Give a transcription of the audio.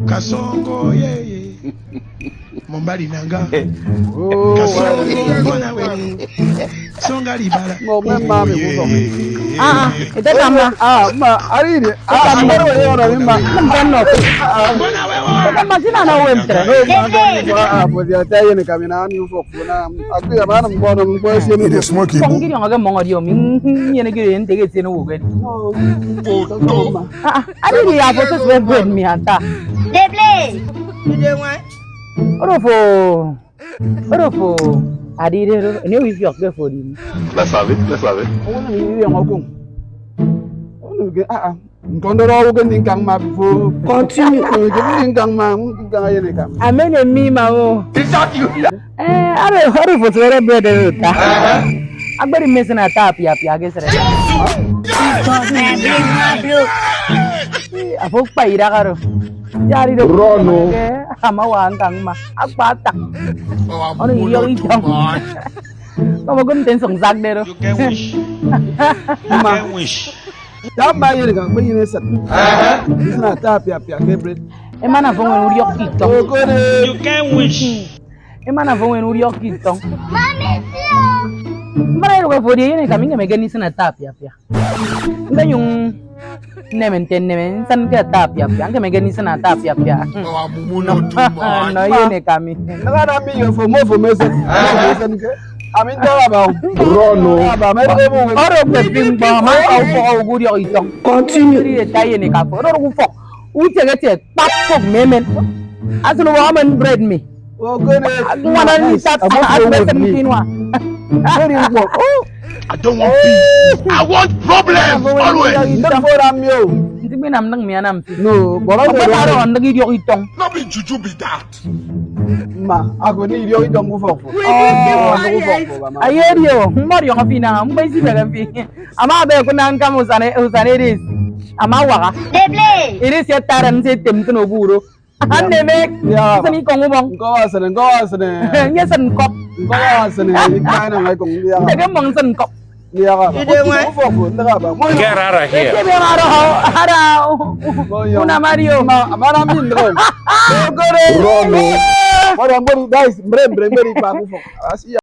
Kasongo ye Mombali nanga Kasongo bona we Songa libala Ngomema mikuzo Ito tama ma aridi amaro yora mima Mbano Bona we Tama sina na wemtre podia tayo ni kamina ni ufokuna akuya bana mbono mkwesi ni Kongiri nga mongo dio yene giri ndege tino wugen Aridi ya foto swe bwen mi anta Deble. You doing what? Orofo Adire ne wi fi okbe for dim Let's have it. Ona ni wi ngokun Ona ge Ntondoro wugen ninkang ma before continue ninkang ma ninkang yene kam Amene mi ma o Is that you? Orofo sere bede ta Agberi mesena ta pia gesere Man, bring my blue. Afok pa ira karo Jari do Rono ama wangkang ma akpata Ono iyo itong Kamu gunten song zag dero You can wish You can wish Tamba yene kam yene sat Isna ta pia kebret Emana fongwen Idiok Itong Okore You can wish Emana fongwen Idiok Itong Mami, Mara ero for yene kami nga megani sana ta pia Nga yung nemen san ka ta pia nga megani sana ta pia No yene kami Nagara mi yo for mesen ke Amin dawa ba Rono ba mere mo Oro peping ba ma au Idiok Itong continue ta yene ka oro ku fok Uche pap memen Asulu wa man bread me Okore Wana ni tat asbesen kinwa Very important. I don't want peace I want problems always. Don't for am yo. Hindi minam nang mianam No, bora Apa taro ang Idiok Itong Not be juju be that. ma ako ni Idiok Itong ko fofo. Ayerio Mario nga fina mbay si baga fi ama be ko nang kam usane ris ama waka Deble. iris ya taran se tem tuno buro anne mek sani ko ngubong Go asane. nya san kop Go asane kana ngai kong dia. daga mong san kop Dia ka. You doing what? Ko fofo ndaka ba. Mo Get out of here. kebe hara una Mario Amara min ro. Okore. Rono. Ora mbori guys, mbre pa ko fofo. Asia